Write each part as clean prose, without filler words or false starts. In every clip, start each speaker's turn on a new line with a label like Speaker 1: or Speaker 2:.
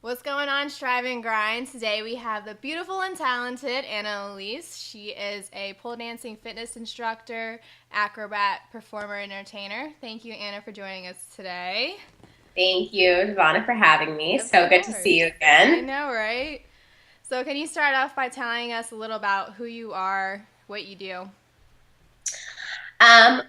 Speaker 1: What's going on, Strive and Grind? Today we have the beautiful and talented Annaelise. She is a pole dancing fitness instructor, acrobat, performer, and entertainer. Thank you, Anna, for joining us today.
Speaker 2: Thank you, Ivana, for having me.
Speaker 1: Of
Speaker 2: So good to
Speaker 1: course.
Speaker 2: see you
Speaker 1: I
Speaker 2: again.
Speaker 1: know, right? So can you start off by telling us a little about who you are, what you do?
Speaker 2: I'm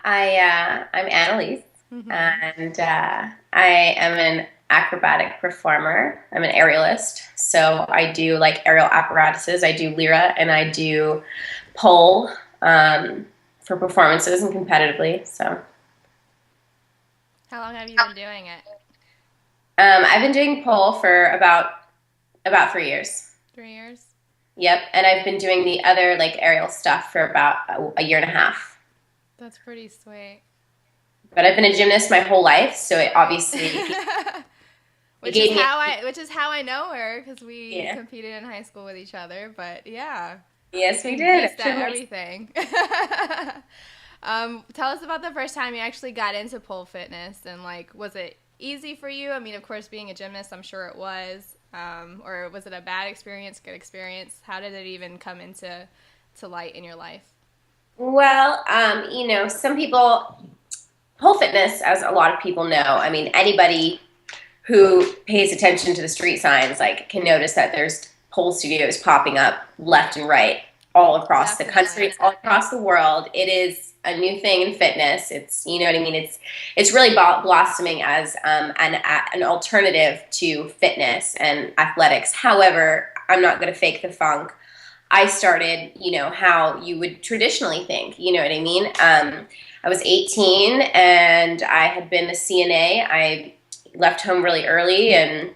Speaker 2: Annalise, and I am an acrobatic performer. I'm an aerialist, so I do like aerial apparatuses. I do lyra and I do pole for performances and competitively. So
Speaker 1: How long have you been doing it?
Speaker 2: I've been doing pole for about 3 years.
Speaker 1: 3 years?
Speaker 2: Yep, and I've been doing the other like aerial stuff for about a year and a half.
Speaker 1: That's pretty sweet.
Speaker 2: But I've been a gymnast my whole life, so it
Speaker 1: Right.
Speaker 2: obviously it
Speaker 1: which is
Speaker 2: gave me
Speaker 1: how I know her because we
Speaker 2: yeah.
Speaker 1: competed in high school with each other. But yeah, you
Speaker 2: Yes, we
Speaker 1: can
Speaker 2: did.
Speaker 1: beast at everything. Tell us about the first time you actually got into pole fitness and like, was it easy for you? I mean, of course, being a gymnast, I'm sure it was. Or was it a bad experience, good experience? How did it even come into to light in your life?
Speaker 2: Well, some people pole fitness, as a lot of people know. I mean, anybody who pays attention to the street signs like can notice that there's pole studios popping up left and right all across the country,
Speaker 1: Definitely.
Speaker 2: all across the world. It is a new thing in fitness. It's you know what I mean. It's really blossoming as an alternative to fitness and athletics. However, I'm not going to fake the funk. I started, how you would traditionally think, you know what I mean? I was 18 and I had been a CNA. I left home really early and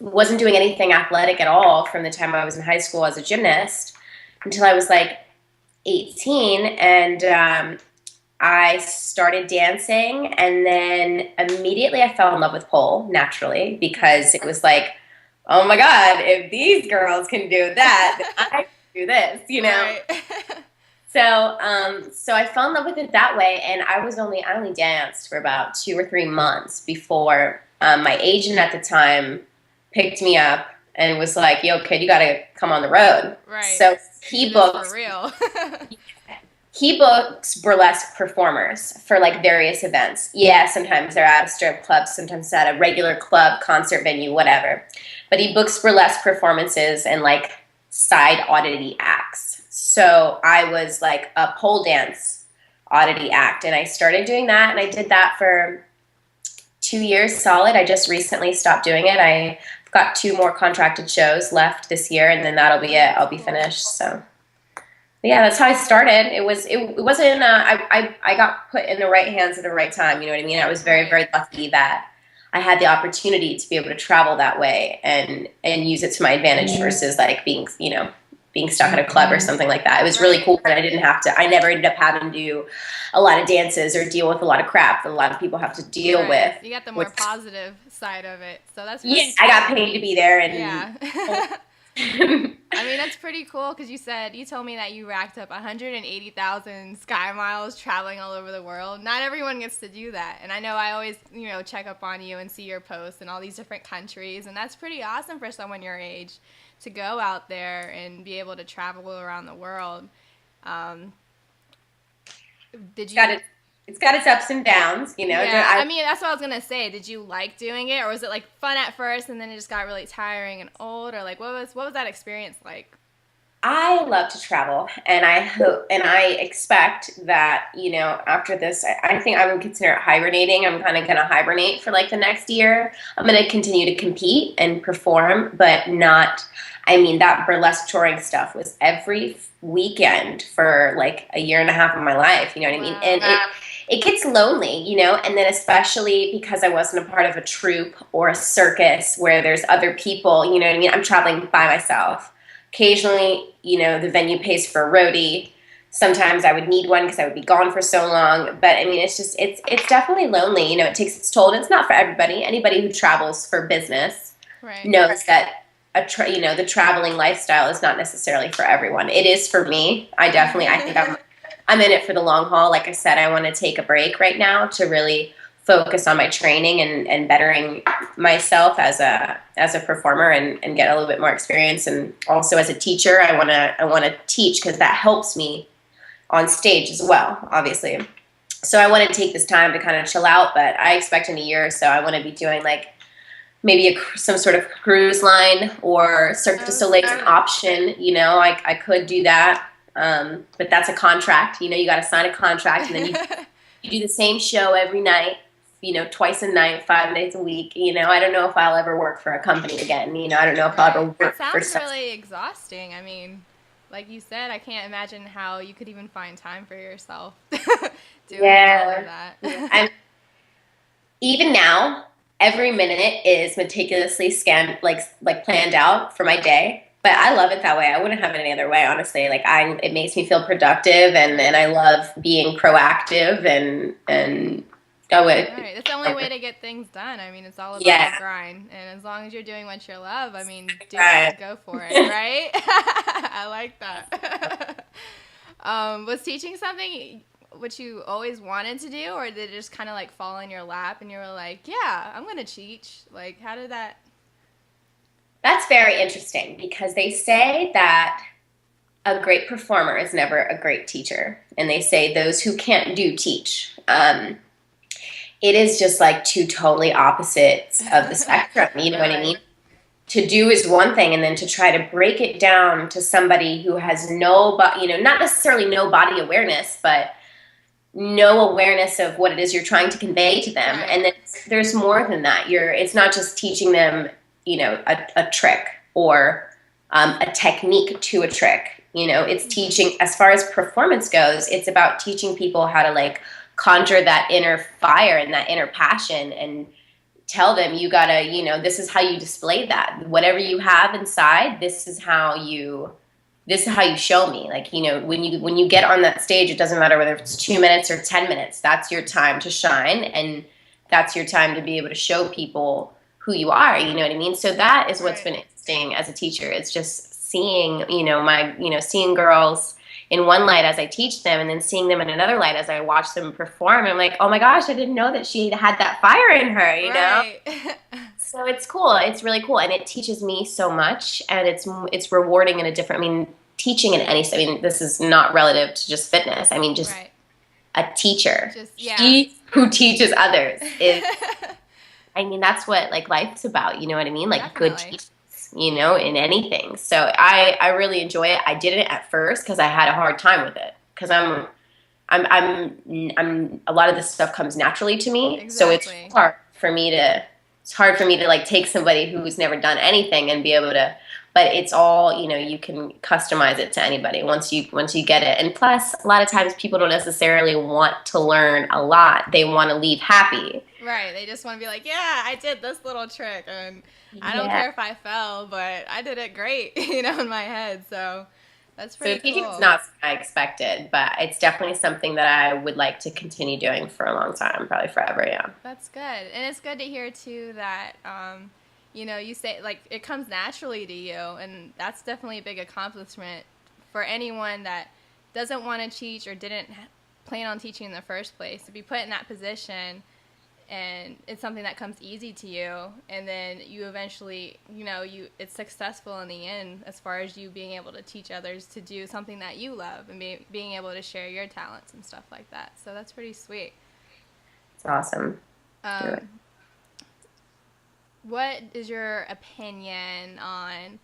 Speaker 2: wasn't doing anything athletic at all from the time I was in high school as a gymnast until I was like 18. And I started dancing. And then immediately I fell in love with pole naturally because it was like, oh my God, if these girls can do that, then I can do this.
Speaker 1: Right.
Speaker 2: So I fell in love with it that way, and I only danced for about 2 or 3 months before my agent at the time picked me up and was like, "Yo, kid, you got to come on the road."
Speaker 1: Right.
Speaker 2: So
Speaker 1: Do
Speaker 2: he
Speaker 1: this for
Speaker 2: books
Speaker 1: real.
Speaker 2: he books burlesque performers for like various events. Yeah, sometimes they're at a strip club, sometimes at a regular club, concert venue, whatever. But he books burlesque performances and like side oddity acts. So I was like a pole dance oddity act, and I started doing that, and I did that for 2 years solid. I just recently stopped doing it. I've got two more contracted shows left this year, and then that'll be it. I'll be
Speaker 1: Cool.
Speaker 2: finished. So yeah, that's how I started. It wasn't I got put in the right hands at the right time. You know what I mean? I was very
Speaker 1: Right.
Speaker 2: very lucky that I had the opportunity to be able to travel that way and use it to my advantage versus like being stuck at a club or something like that. It was really
Speaker 1: Right.
Speaker 2: cool, and I didn't have to. I never ended up having to do a lot of dances or deal with a lot of crap that a lot of people have to deal
Speaker 1: Right.
Speaker 2: with.
Speaker 1: You got the more
Speaker 2: Which
Speaker 1: positive side of it. So that's
Speaker 2: yeah,
Speaker 1: pretty
Speaker 2: I got
Speaker 1: cool.
Speaker 2: paid to be there and.
Speaker 1: Yeah. I mean, that's pretty cool because you told me that you racked up 180,000 sky miles traveling all over the world. Not everyone gets to do that. And I know I always, check up on you and see your posts in all these different countries. And that's pretty awesome for someone your age to go out there and be able to travel around the world. Um, did
Speaker 2: got
Speaker 1: you
Speaker 2: it. It's got its ups and downs.
Speaker 1: Yeah, I mean, that's what I was gonna say. Did you like doing it, or was it like fun at first, and then it just got really tiring and old, or like what was that experience like?
Speaker 2: I love to travel, and I hope and I expect that after this, I think I would consider it hibernating. I'm kind of going to hibernate for like the next year. I'm going to continue to compete and perform, but not. I mean, that burlesque touring stuff was every weekend for like a year and a half of my life. You know what I mean?
Speaker 1: Wow.
Speaker 2: And it gets lonely, and then especially because I wasn't a part of a troupe or a circus where there's other people. You know what I mean? I'm traveling by myself. Occasionally, the venue pays for a roadie. Sometimes I would need one because I would be gone for so long. But I mean, it's definitely lonely. It takes its toll. And it's not for everybody. Anybody who travels for business
Speaker 1: Right.
Speaker 2: knows that the traveling lifestyle is not necessarily for everyone. It is for me. I think I'm in it for the long haul. Like I said, I want to take a break right now to really focus on my training and bettering myself as a performer and get a little bit more experience, and also as a teacher, I want to teach because that helps me on stage as well, obviously. So I want to take this time to kind of chill out, but I expect in a year or so I want to be doing like maybe some sort of cruise line or Cirque du Soleil is an option. You know, I could do that, but that's a contract. You know, you got to sign a contract, and then you do the same show every night. You know, twice a night, 5 days a week. You know, I don't know if I'll ever work for a company again. You know, I don't know if I'll ever work for.
Speaker 1: It sounds really exhausting. I mean, like you said, I can't imagine how you could even find time for yourself doing all of that.
Speaker 2: Even now, every minute is meticulously scanned, like planned out for my day. But I love it that way. I wouldn't have it any other way, honestly. Like it makes me feel productive, and I love being proactive and go with.
Speaker 1: Right. That's the only way to get things done. I mean, it's all about the grind. And as long as you're doing what you love, I mean, do it, go for it, right? I like that. Was teaching something what you always wanted to do, or did it just kind of like fall in your lap and you were like, yeah, I'm going to teach? Like, how did that?
Speaker 2: That's very interesting, because they say that a great performer is never a great teacher. And they say those who can't do teach. It is just like two totally opposites of the spectrum. You know what I mean? To do is one thing, and then to try to break it down to somebody who has no, you know, not necessarily no body awareness, but no awareness of what it is you're trying to convey to them. And then there's more than that. It's not just teaching them, you know, a trick or a technique to a trick. You know, it's teaching, as far as performance goes, it's about teaching people how to like conjure that inner fire and that inner passion, and tell them, you gotta, you know, this is how you display that. Whatever you have inside, this is how you show me. Like, you know, when you get on that stage, it doesn't matter whether it's 2 minutes or 10 minutes. That's your time to shine, and that's your time to be able to show people who you are. You know what I mean? So that is what's been interesting as a teacher. It's just seeing, seeing girls in one light as I teach them, and then seeing them in another light as I watch them perform. I'm like, oh my gosh, I didn't know that she had that fire in her, you know? So it's cool. It's really cool. And it teaches me so much, and it's rewarding in a different, I mean, teaching in any, I mean, this is not relative to just fitness. I mean, just a teacher, she who teaches others is, I mean, that's what like life's about. You know what I mean? Like good teachers, you know, in anything. So I really enjoy it. I did it at first because I had a hard time with it, because I'm a lot of this stuff comes naturally to me. So it's hard for me to like take somebody who's never done anything and be able to, but it's all, you know, you can customize it to anybody once you get it. And plus, a lot of times people don't necessarily want to learn a lot. They want to leave happy.
Speaker 1: Right. They just want to be like, yeah, I did this little trick, and I don't care if I fell, but I did it great, you know, in my head. So that's pretty cool. So teaching's
Speaker 2: not something I expected, but it's definitely something that I would like to continue doing for a long time, probably forever, yeah.
Speaker 1: That's good. And it's good to hear, too, that, you know, you say, like, it comes naturally to you, and that's definitely a big accomplishment for anyone that doesn't want to teach or didn't plan on teaching in the first place. To be put in that position, and it's something that comes easy to you, and then you eventually, you know, it's successful in the end as far as you being able to teach others to do something that you love, and being able to share your talents and stuff like that. So that's pretty sweet.
Speaker 2: It's awesome.
Speaker 1: What is your opinion on,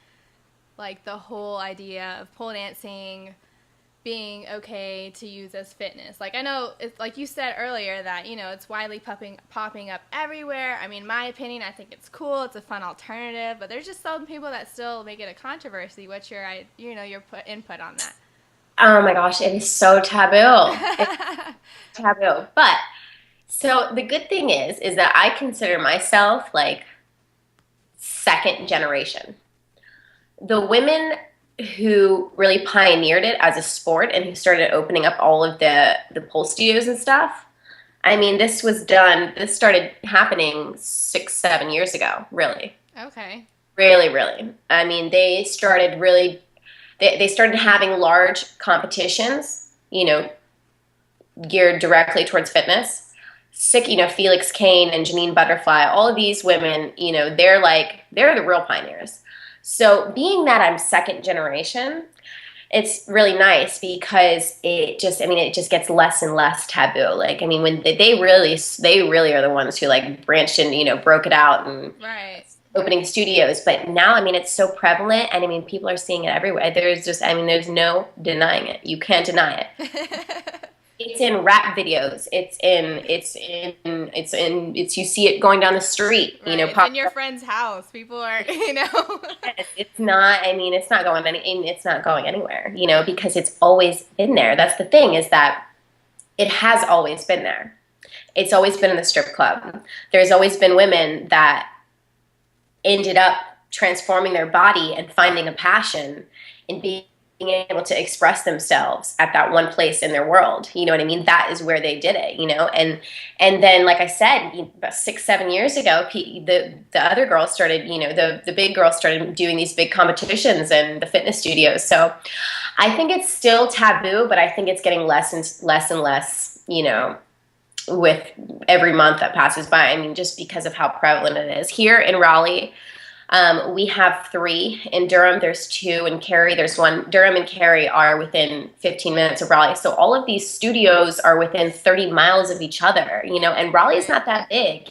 Speaker 1: like, the whole idea of pole dancing being okay to use as fitness? Like, I know it's like you said earlier that, you know, it's widely popping up everywhere. I mean, my opinion, I think it's cool. It's a fun alternative, but there's just some people that still make it a controversy. What's your input on that?
Speaker 2: Oh my gosh, it is so taboo. It's taboo. But so the good thing is that I consider myself like second generation. The women who really pioneered it as a sport and who started opening up all of the pole studios and stuff, I mean, this started happening 6-7 years ago, really.
Speaker 1: Okay.
Speaker 2: Really, really. I mean, they started having large competitions, you know, geared directly towards fitness. sick, Felix Kane and Janine Butterfly, all of these women, they're the real pioneers. So being that I'm second generation, it's really nice because it just gets less and less taboo. Like, I mean, when they really are the ones who like branched and, broke it out and
Speaker 1: Right.
Speaker 2: opening studios. But now, I mean, it's so prevalent, and I mean, people are seeing it everywhere. There's no denying it. You can't deny it. It's in rap videos. You see it going down the street,
Speaker 1: Right. It's in your friend's house. People are,
Speaker 2: It's not, I mean, it's not going anywhere, because it's always been there. That's the thing, is that it has always been there. It's always been in the strip club. There's always been women that ended up transforming their body and finding a passion in being able to express themselves at that one place in their world. You know what I mean? That is where they did it, and then, like I said, about 6-7 years ago, the other girls started, the big girls started doing these big competitions in the fitness studios. So I think it's still taboo, but I think it's getting less and less, with every month that passes by. I mean, just because of how prevalent it is. Here in Raleigh, we have 3. In Durham, there's 2. In Cary, there's 1. Durham and Cary are within 15 minutes of Raleigh. So all of these studios are within 30 miles of each other, and Raleigh's not that big,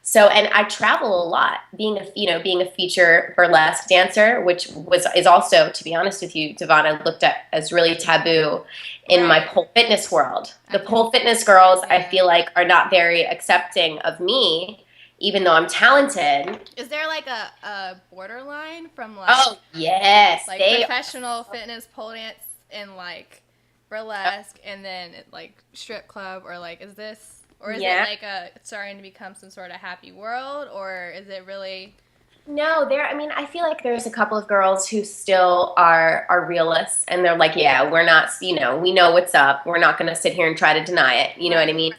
Speaker 2: So, and I travel a lot, being a feature burlesque dancer, which is also, to be honest with you, Devon, looked at as really taboo in my pole fitness world. The pole fitness girls, I feel like, are not very accepting of me, even though I'm talented.
Speaker 1: Is there like a borderline from like?
Speaker 2: Oh yes,
Speaker 1: like professional fitness pole dance and like burlesque, and then like strip club, or like is this? Or is it like starting to become some sort of happy world, or is it really?
Speaker 2: No, I mean, I feel like there's a couple of girls who still are realists, and they're like, yeah, we're not, we know what's up. We're not going to sit here and try to deny it. You know what I mean?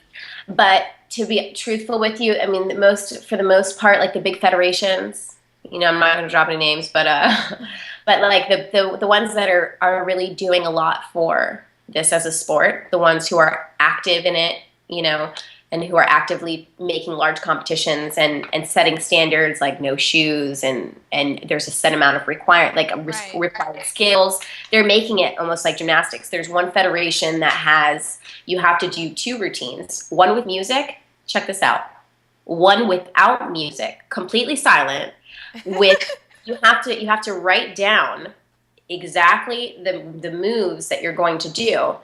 Speaker 2: But to be truthful with you, I mean, for the most part, like the big federations, I'm not going to drop any names, but but like the ones that are really doing a lot for this as a sport, the ones who are active in it, and who are actively making large competitions and setting standards like no shoes, and there's a set amount of required skills. They're making it almost like gymnastics. There's one federation that you have to do 2 routines, one with music, check this out, one without music, completely silent, with you have to write down exactly the moves that you're going to do.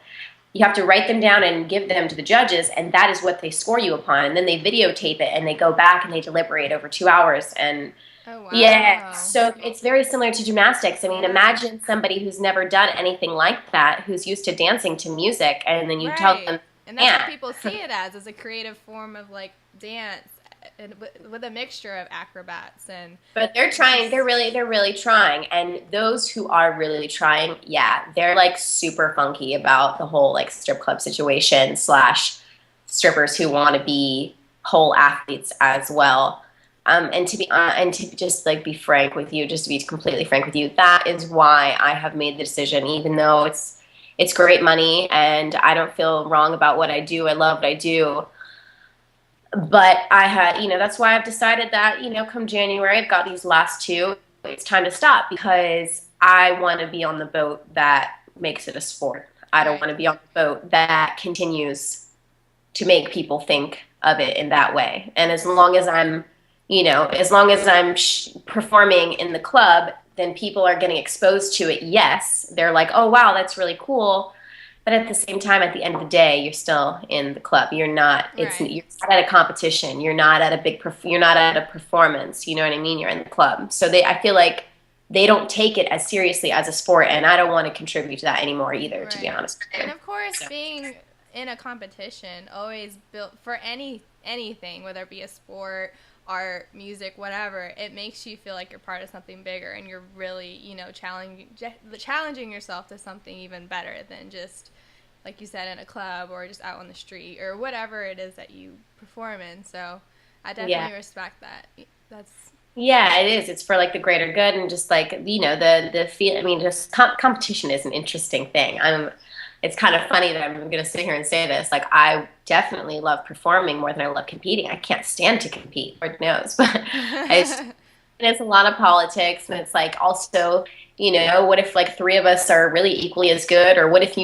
Speaker 2: You have to write them down and give them to the judges, and that is what they score you upon. And then they videotape it, and they go back and they deliberate over 2 hours. And so it's very similar to gymnastics. I mean, imagine somebody who's never done anything like that, who's used to dancing to music, and then you tell them.
Speaker 1: And that's what people see it as a creative form of like dance, and with a mixture of acrobats
Speaker 2: But they're trying. They're really trying. And those who are really trying, they're like super funky about the whole like strip club situation / strippers who want to be whole athletes as well. And to just like be frank with you, just to be completely frank with you, that is why I have made the decision, even though it's great money and I don't feel wrong about what I do. I love what I do. But I had, that's why I've decided that, come January, I've got these last 2. It's time to stop, because I want to be on the boat that makes it a sport. I don't want to be on the boat that continues to make people think of it in that way. And as long as I'm, performing in the club, then people are getting exposed to it. Yes, they're like, oh, wow, that's really cool. But at the same time, at the end of the day, you're still in the club. You're not. You're not at a competition. You're not at you're not at a performance. You know what I mean? You're in the club. So I feel like they don't take it as seriously as a sport, and I don't want to contribute to that anymore either. To be honest.
Speaker 1: And of course, being in a competition always built for anything, whether it be a sport, art, music, whatever, it makes you feel like you're part of something bigger, and you're really, challenging yourself to something even better than just, like you said, in a club or just out on the street or whatever it is that you perform in. So I definitely respect that.
Speaker 2: It is. It's for like the greater good, and just like, the feel. I mean, just competition is an interesting thing. it's kind of funny that I'm going to sit here and say this. Like, I definitely love performing more than I love competing. I can't stand to compete, Lord knows, but it's and it's a lot of politics, and it's like also, what if like three of us are really equally as good, or what if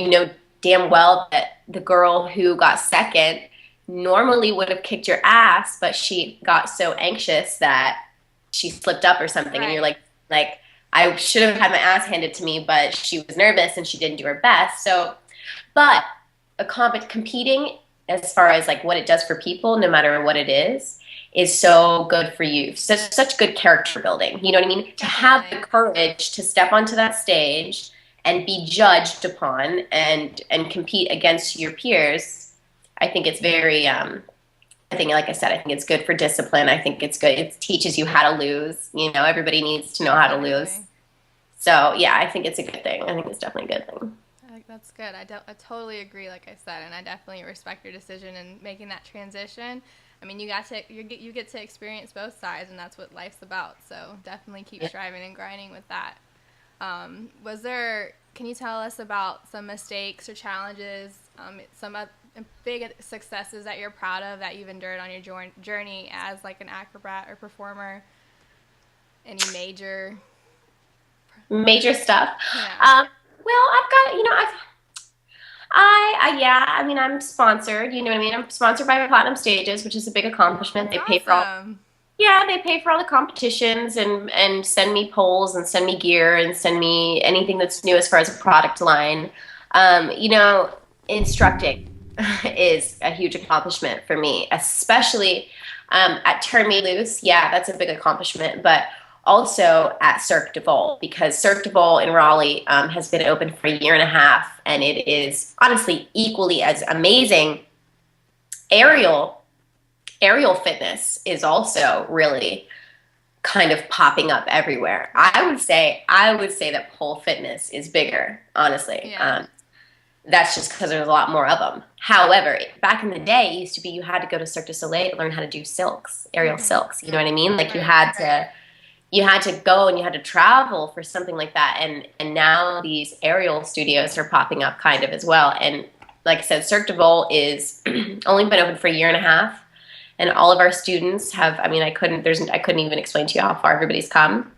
Speaker 2: damn well that the girl who got second normally would have kicked your ass, but she got so anxious that she slipped up or something, and you're
Speaker 1: Right.
Speaker 2: like I should have had my ass handed to me, but she was nervous and she didn't do her best. So, but competing, as far as like what it does for people, no matter what it is so good for you. Such good character building. You know what I mean? To have the
Speaker 1: Definitely.
Speaker 2: courage to step onto that stage and be judged upon and compete against your peers, I think it's very I think, like I said, I think it's good for discipline. I think it's good. It teaches you how to lose. Everybody needs to know how to lose.
Speaker 1: Exactly.
Speaker 2: So yeah, I think it's a good thing. I think it's definitely a good thing.
Speaker 1: I think that's good. I totally agree, like I said, and I definitely respect your decision in making that transition. I mean, you get to experience both sides, and that's what life's about. So definitely keep
Speaker 2: Yeah.
Speaker 1: striving and grinding with that. Was there? Can you tell us about some mistakes or challenges, big successes that you're proud of that you've endured on your journey as like an acrobat or performer? Any major?
Speaker 2: Major stuff.
Speaker 1: Yeah.
Speaker 2: Well, I've got, yeah, I mean, I'm sponsored, you know what I mean? I'm sponsored by Platinum Stages, which is a big accomplishment.
Speaker 1: That's
Speaker 2: They pay for all,
Speaker 1: awesome.
Speaker 2: yeah, they pay for all the competitions and send me poles and send me gear and send me anything that's new as far as a product line. Instructing is a huge accomplishment for me, especially at Turn Me Loose. Yeah, that's a big accomplishment, but also at Cirque du Vol, because Cirque du Vol in Raleigh has been open for a year and a half, and it is honestly equally as amazing. Aerial aerial fitness is also really kind of popping up everywhere.
Speaker 1: Right.
Speaker 2: I would say that pole fitness is bigger, honestly.
Speaker 1: Yeah.
Speaker 2: That's just because there's a lot more of them. However, back in the day, it used to be you had to go to Cirque du Soleil to learn how to do silks, aerial
Speaker 1: Mhm.
Speaker 2: silks. You know what I mean? Like
Speaker 1: Right.
Speaker 2: you had to go and you had to travel for something like that. And now these aerial studios are popping up kind of as well. And like I said, Cirque du Vol is only been open for a year and a half, and all of our students have. I mean, I couldn't even explain to you how far everybody's come,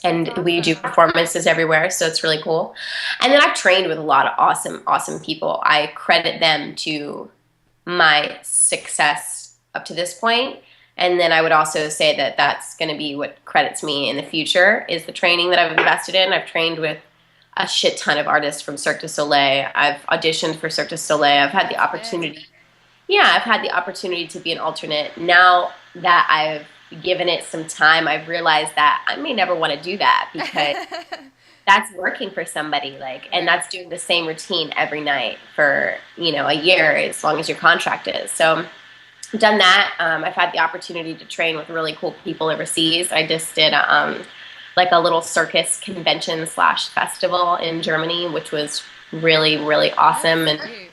Speaker 1: That's
Speaker 2: and we do
Speaker 1: awesome.
Speaker 2: performances everywhere, so it's really cool. And then I've trained with a lot of awesome people. I credit them to my success up to this point. And then I would also say that that's going to be what credits me in the future is the training that I've invested in. I've trained with a shit ton of artists from Cirque du Soleil. I've auditioned for Cirque du Soleil. I've had the
Speaker 1: That's big.
Speaker 2: opportunity. Yeah, I've had the opportunity to be an alternate. Now that I've given it some time, I've realized that I may never want to do that because that's working for somebody, like, and
Speaker 1: Right.
Speaker 2: that's doing the same routine every night for a year, as long as your contract is. So I've done that. I've had the opportunity to train with really cool people overseas. I just did like a little circus convention slash festival in Germany, which was really
Speaker 1: That's
Speaker 2: awesome. And
Speaker 1: great.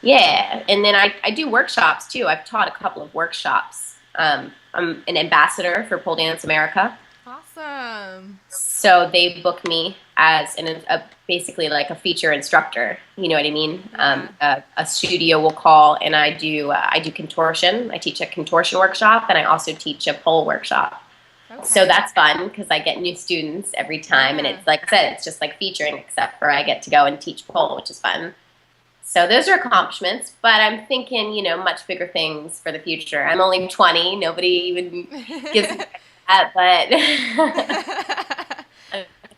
Speaker 2: yeah, and then I do workshops too. I've taught a couple of workshops. I'm an ambassador for Pole Dance America.
Speaker 1: Awesome.
Speaker 2: So they book me as basically like a feature instructor. You know what I mean?
Speaker 1: Yeah.
Speaker 2: A studio will call, and I do contortion. I teach a contortion workshop, and I also teach a pole workshop. So
Speaker 1: Okay.
Speaker 2: that's fun because I get new students every time, and
Speaker 1: Yeah.
Speaker 2: it's like I said, it's just like featuring, except for I get to go and teach pole, which is fun. So those are accomplishments, but I'm thinking, much bigger things for the future. I'm only 20. Nobody even gives me that, but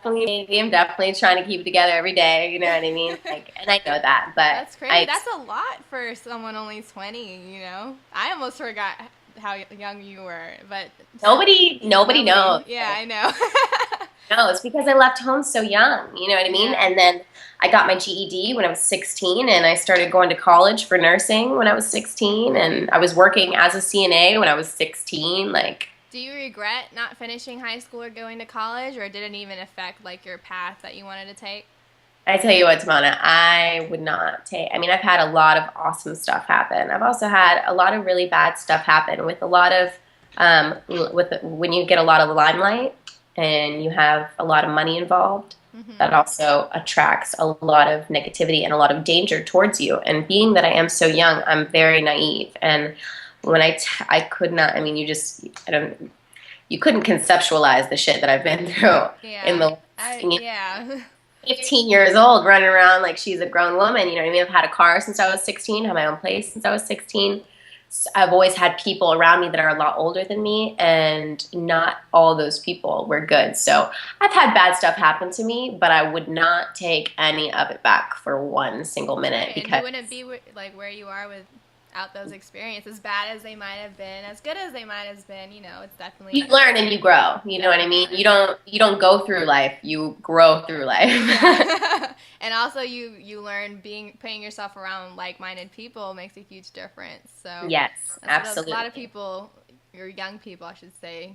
Speaker 2: I'm definitely trying to keep it together every day. You know what I mean? Like, and I know that, but
Speaker 1: That's crazy.
Speaker 2: I
Speaker 1: That's a lot for someone only 20. I almost forgot how young you were, but
Speaker 2: nobody knows.
Speaker 1: nobody. Yeah, I know.
Speaker 2: No, it's because I left home so young. You know what I mean?
Speaker 1: Yeah.
Speaker 2: And then I got my GED when I was 16, and I started going to college for nursing when I was 16, and I was working as a CNA when I was 16. Like,
Speaker 1: Do you regret not finishing high school or going to college, or did it even affect like your path that you wanted to take?
Speaker 2: I tell you what, Tamana, I would not take. I mean, I've had a lot of awesome stuff happen. I've also had a lot of really bad stuff happen with a lot of, when you get a lot of limelight and you have a lot of money involved. that also attracts a lot of negativity and a lot of danger towards you. And being that I am so young, I'm very naive. And when I could not, I mean, I don't, you couldn't conceptualize the shit that I've been through in
Speaker 1: Yeah.
Speaker 2: the,
Speaker 1: Yeah.
Speaker 2: 15 years old, running around like she's a grown woman. You know what I mean? I've had a car since I was 16, had my own place since I was 16. I've always had people around me that are a lot older than me, and not all those people were good. So I've had bad stuff happen to me, but I would not take any of it back for one single minute
Speaker 1: Right, and you
Speaker 2: because
Speaker 1: wouldn't be like where you are without those experiences, as bad as they might have been, as good as they might have been. You know, it's
Speaker 2: you
Speaker 1: definitely
Speaker 2: learn and you grow. You know what I mean?
Speaker 1: definitely.
Speaker 2: You don't go through life, you grow through life.
Speaker 1: Yeah. And also you learn putting yourself around like-minded people makes a huge difference. So
Speaker 2: Yes,
Speaker 1: that's what a lot of
Speaker 2: absolutely.
Speaker 1: people, or young people, I should say,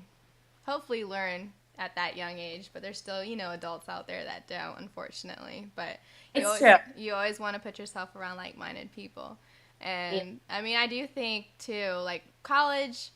Speaker 1: hopefully learn at that young age. But there's still, adults out there that don't, unfortunately. But
Speaker 2: It's true.
Speaker 1: you always want to put yourself around like-minded people.
Speaker 2: Yeah,
Speaker 1: And I mean, I do think too, like college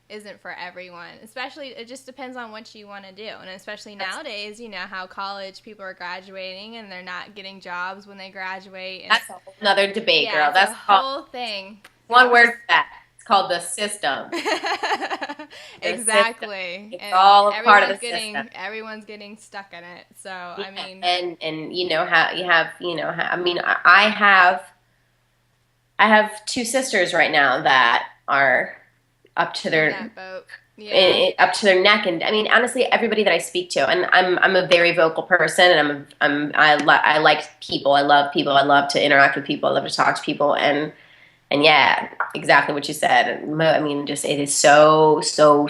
Speaker 1: isn't for everyone. Especially, it just depends on what you want to do. And especially
Speaker 2: that's
Speaker 1: nowadays, how college people are graduating and they're not getting jobs when they graduate. And
Speaker 2: that's a whole another debate,
Speaker 1: yeah,
Speaker 2: girl.
Speaker 1: it's a
Speaker 2: That's called
Speaker 1: whole thing. So I
Speaker 2: one
Speaker 1: was
Speaker 2: word
Speaker 1: just
Speaker 2: for that. It's called the system. The system.
Speaker 1: exactly,
Speaker 2: It's
Speaker 1: and
Speaker 2: all a part of the system.
Speaker 1: everyone's getting stuck in it. So
Speaker 2: Yeah,
Speaker 1: I mean,
Speaker 2: and you know how you have I mean I have two sisters right now that are up to
Speaker 1: in
Speaker 2: their
Speaker 1: that boat. Yeah.
Speaker 2: up to their neck, and I mean honestly everybody that I speak to, and I'm a very vocal person, and I like people, I love people, I love to interact with people, I love to talk to people, and yeah, exactly what you said. I mean, just it is so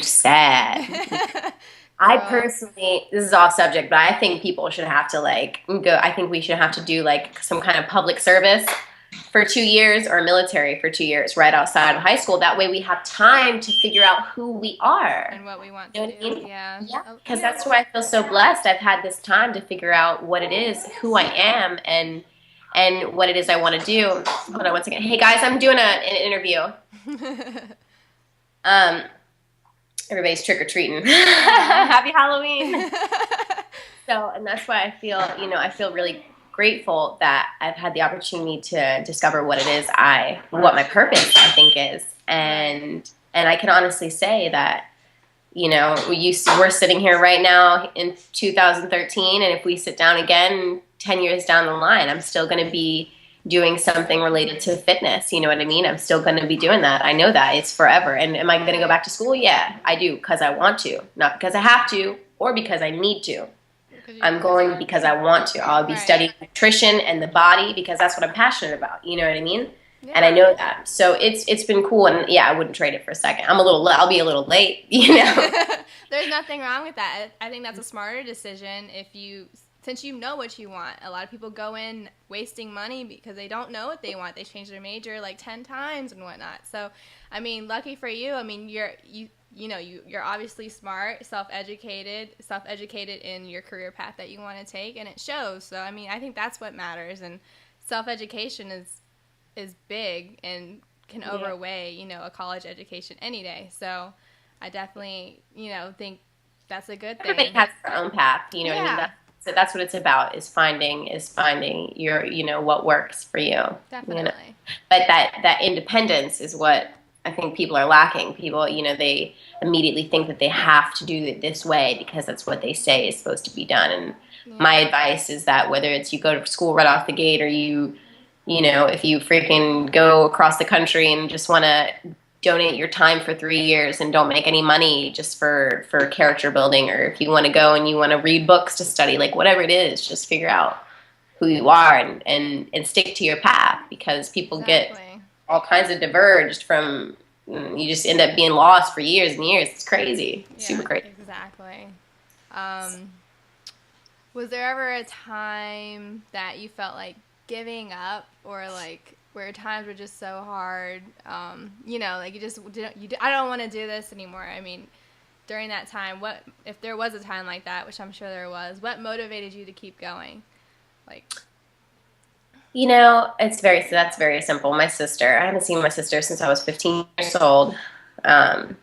Speaker 2: sad. I
Speaker 1: Girl.
Speaker 2: personally, this is off subject, but I think people should have to like go. I think we should have to do like some kind of public service for 2 years or military for 2 years right outside of high school. That way we have time to figure out who we are.
Speaker 1: And what we want
Speaker 2: You
Speaker 1: to
Speaker 2: know what I
Speaker 1: do.
Speaker 2: mean?
Speaker 1: Yeah.
Speaker 2: Yeah,
Speaker 1: Oh,
Speaker 2: because that's why I feel so blessed. I've had this time to figure out what it is, who I am, and what it is I want to do. Hold on one second. Hey guys, I'm doing an interview. Um, everybody's trick or treating. Happy Halloween. So, and that's why I feel, I feel really grateful that I've had the opportunity to discover what it is what my purpose I think is,
Speaker 1: Right.
Speaker 2: and I can honestly say that, we're sitting here right now in 2013, and if we sit down again 10 years down the line, I'm still going to be doing something related to fitness. You know what I mean? I'm still going to be doing that. I know that it's forever. And am I going to go back to school? Yeah, I do, because I want to, not because I have to or because I need to. I'm going because I want to. I'll be
Speaker 1: Right.
Speaker 2: studying nutrition and the body because that's what I'm passionate about. You know what I mean? And I
Speaker 1: Yeah.
Speaker 2: know that. So it's been cool, and yeah, I wouldn't trade it for a second. I'll be a little late,
Speaker 1: There's nothing wrong with that. I think that's a smarter decision since you know what you want. A lot of people go in wasting money because they don't know what they want. They change their major like 10 times and whatnot. So, I mean, lucky for you. I mean, you're obviously smart, self-educated in your career path that you want to take, and it shows. So, I mean, I think that's what matters, and self-education is big and can
Speaker 2: Yeah.
Speaker 1: overweigh, a college education any day. So, I definitely, think that's a good
Speaker 2: Everybody
Speaker 1: thing.
Speaker 2: has their own path. You know what I mean?
Speaker 1: Yeah,
Speaker 2: So that's what it's about, is finding your, what works for you. You know,
Speaker 1: definitely.
Speaker 2: but that independence is what I think people are lacking. People, they immediately think that they have to do it this way because that's what they say is supposed to be done. And my
Speaker 1: Yeah.
Speaker 2: advice is that whether it's you go to school right off the gate, or if you freaking go across the country and just want to donate your time for 3 years and don't make any money just for character building, or if you want to go and you want to read books to study, like whatever it is, just figure out who you are, and stick to your path, because people get
Speaker 1: Exactly.
Speaker 2: all kinds of diverged from, you just end up being lost for years and years. It's crazy. It's super
Speaker 1: Yeah,
Speaker 2: crazy.
Speaker 1: exactly. Um, was there ever a time that you felt like giving up, or like where times were just so hard? Like you just didn't. I don't want to do this anymore. I mean, during that time, what if there was a time like that, which I'm sure there was? What motivated you to keep going? Like,
Speaker 2: That's very simple. My sister, I haven't seen my sister since I was 15 years old. Um,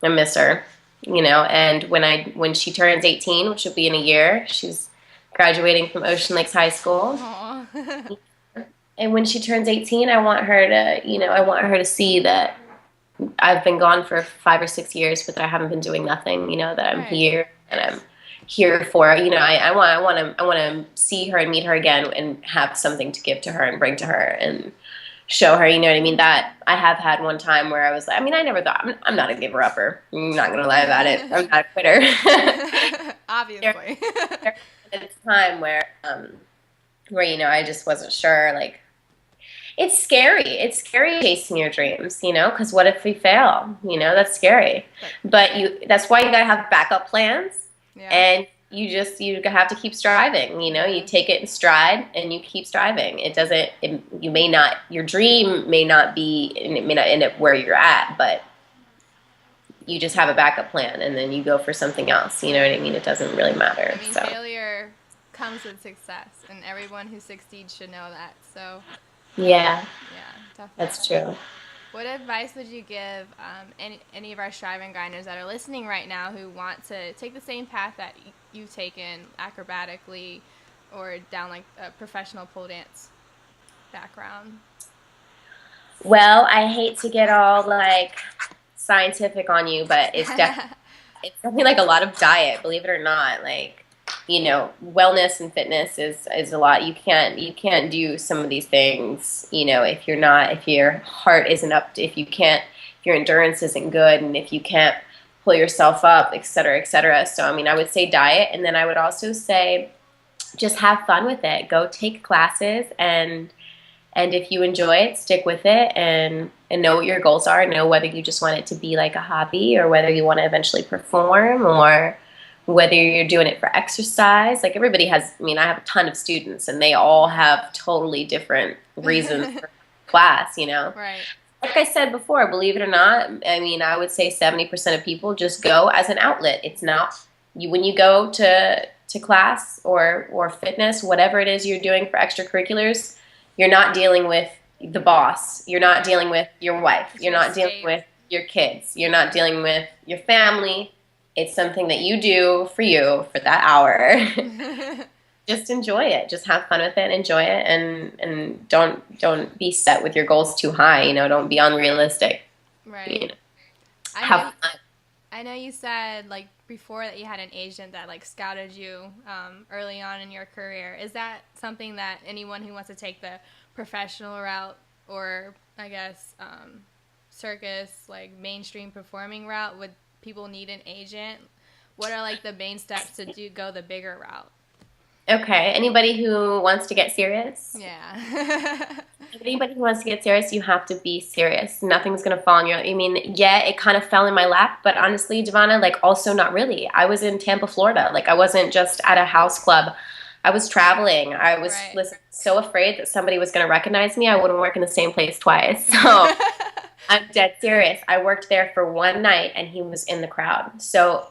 Speaker 2: I miss her, and when she turns 18, which will be in a year, she's graduating from Ocean Lakes High School.
Speaker 1: Aw.
Speaker 2: And when she turns 18, I want her to, I want her to see that I've been gone for 5 or 6 years, but that I haven't been doing nothing. That I'm
Speaker 1: Right.
Speaker 2: here and I'm here for. I want to see her and meet her again and have something to give to her and bring to her and show her. You know what I mean? That I have had one time where I was like, I never thought I'm not a giver upper. I'm not gonna lie about it. I'm not a quitter.
Speaker 1: Obviously.
Speaker 2: There was a time where I just wasn't sure, like. It's scary. It's scary chasing your dreams, because what if we fail? That's scary. But that's why you gotta have backup plans,
Speaker 1: Yeah.
Speaker 2: and you have to keep striving. You take it in stride and you keep striving. Your dream may not be, and it may not end up where you're at, but you just have a backup plan, and then you go for something else. You know what I mean? It doesn't really matter. So.
Speaker 1: Failure comes with success, and everyone who succeeds should know that. So.
Speaker 2: Yeah,
Speaker 1: definitely.
Speaker 2: that's true.
Speaker 1: What advice would you give any of our striving grinders that are listening right now who want to take the same path that you've taken acrobatically or down like a professional pole dance background?
Speaker 2: Well, I hate to get all like scientific on you, but it's definitely like a lot of diet, believe it or not. Like, wellness and fitness is a lot. You can't do some of these things, if your heart isn't up, if your endurance isn't good, and if you can't pull yourself up, et cetera, et cetera. So, I would say diet, and then I would also say just have fun with it. Go take classes, and if you enjoy it, stick with it, and know what your goals are. Know whether you just want it to be like a hobby or whether you want to eventually perform, or whether you're doing it for exercise. Like everybody has, I have a ton of students and they all have totally different reasons for class,
Speaker 1: Right.
Speaker 2: Like I said before, believe it or not, I would say 70% of people just go as an outlet. It's not, when you go to class or fitness, whatever it is you're doing for extracurriculars, you're not dealing with the boss. You're not dealing with your wife. You're not dealing with your kids. You're not dealing with your family. It's something that you do for you for that hour. Just enjoy it. Just have fun with it. Enjoy it, and don't be set with your goals too high. Don't be unrealistic.
Speaker 1: Right.
Speaker 2: Have fun.
Speaker 1: I know you said like before that you had an agent that like scouted you early on in your career. Is that something that anyone who wants to take the professional route, or I guess circus, like mainstream performing route, would people need an agent? What are like the main steps to go the bigger route?
Speaker 2: Okay, anybody who wants to get serious?
Speaker 1: Yeah.
Speaker 2: Anybody who wants to get serious, you have to be serious. Nothing's going to fall on you. Yeah, it kind of fell in my lap, but honestly, Devonna, like also not really. I was in Tampa, Florida. Like I wasn't just at a house club. I was traveling. I was so afraid that somebody was going to recognize me. I wouldn't work in the same place twice. So I'm dead serious. I worked there for one night and he was in the crowd. So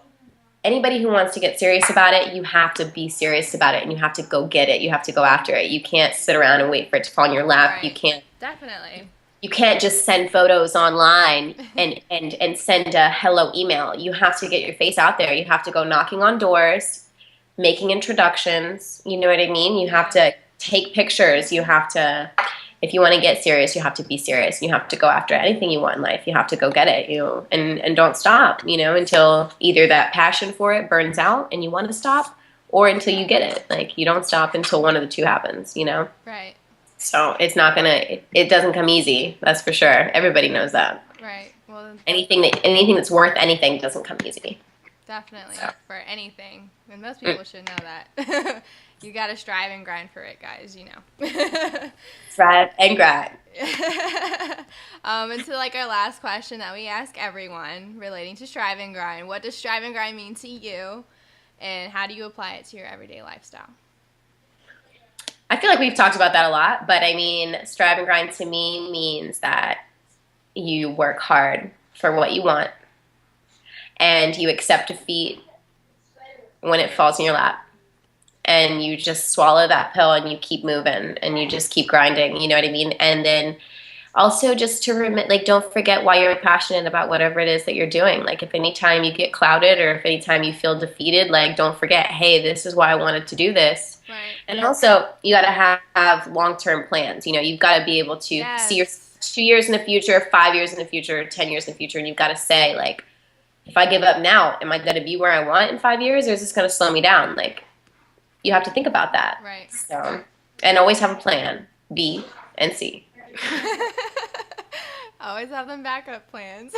Speaker 2: anybody who wants to get serious about it, you have to be serious about it, and you have to go get it. You have to go after it. You can't sit around and wait for it to fall in your lap.
Speaker 1: Right.
Speaker 2: You can't.
Speaker 1: Definitely.
Speaker 2: You can't just send photos online and send a hello email. You have to get your face out there. You have to go knocking on doors, making introductions. You know what I mean? You have to take pictures. You have to, if you want to get serious, you have to be serious. You have to go after anything you want in life. You have to go get it, and don't stop, until either that passion for it burns out and you want to stop, or until you get it. Like, you don't stop until one of the two happens,
Speaker 1: Right.
Speaker 2: So it's not it doesn't come easy. That's for sure. Everybody knows that.
Speaker 1: Right. Well,
Speaker 2: anything that's worth anything doesn't come easy.
Speaker 1: Definitely. So. For anything. And most people should know that. You got to strive and grind for it, guys,
Speaker 2: Strive and grind.
Speaker 1: And so, like, our last question that we ask everyone relating to strive and grind. What does strive and grind mean to you? And how do you apply it to your everyday lifestyle?
Speaker 2: I feel like we've talked about that a lot, but strive and grind to me means that you work hard for what you want and you accept defeat when it falls in your lap, and you just swallow that pill and you keep moving and you just keep grinding, you know what I mean? And then also just to remit, like, don't forget why you're passionate about whatever it is that you're doing. Like, if anytime you get clouded or if anytime you feel defeated, like, don't forget, hey, this is why I wanted to do this.
Speaker 1: Right.
Speaker 2: And also, you got to have long-term plans. You know, you've got to be able to see your 2 years in the future, 5 years in the future, 10 years in the future, and you've got to say, like, if I give up now, am I going to be where I want in 5 years, or is this going to slow me down? Like, you have to think about that.
Speaker 1: Right.
Speaker 2: So, and always have a plan, B and C.
Speaker 1: Always have them backup plans.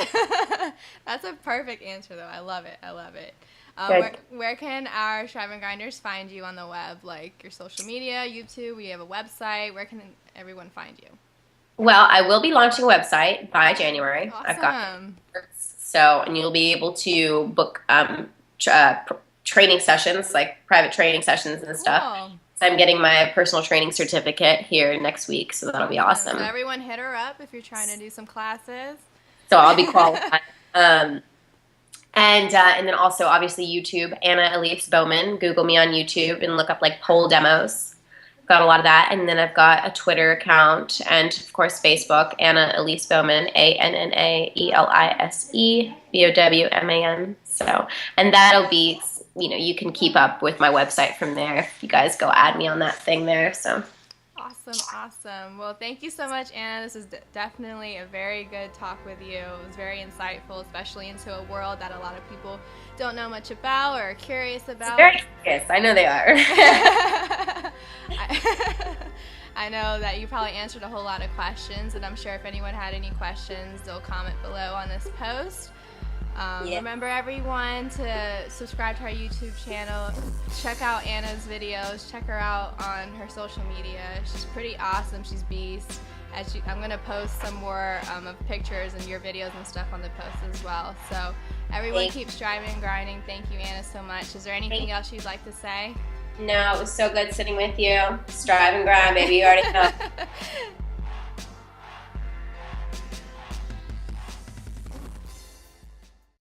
Speaker 1: That's a perfect answer, though. I love it. I love it. Where can our Strive and Grinders find you on the web? Like your social media, YouTube, we have a website. Where can everyone find you?
Speaker 2: Well, I will be launching a website by January.
Speaker 1: Awesome.
Speaker 2: I've got and you'll be able to book training sessions, like private training sessions and stuff. So I'm getting my personal training certificate here next week, so that'll be awesome.
Speaker 1: So everyone hit her up if you're trying to do some classes.
Speaker 2: So I'll be qualified. And then also, obviously, YouTube, Annaelise Bowman. Google me on YouTube and look up, like, pole demos. Got a lot of that. And then I've got a Twitter account and, of course, Facebook, Annaelise Bowman, Annaelise Bowman. So, and that'll be, you know, you can keep up with my website from there if you guys go add me on that thing there. So.
Speaker 1: Awesome. Well, thank you so much, Anna. This is definitely a very good talk with you. It was very insightful, especially into a world that a lot of people don't know much about or are curious about.
Speaker 2: Very curious. I know they are.
Speaker 1: I know that you probably answered a whole lot of questions, and I'm sure if anyone had any questions, they'll comment below on this post. Remember, everyone, to subscribe to our YouTube channel. Check out Anna's videos. Check her out on her social media. She's pretty awesome. She's beast. I'm going to post some more of pictures and your videos and stuff on the post as well. So everyone keep striving and grinding. Thank you, Anna, so much. Is there anything else you'd like to say?
Speaker 2: No, it was so good sitting with you. Strive and grind, baby. You already know.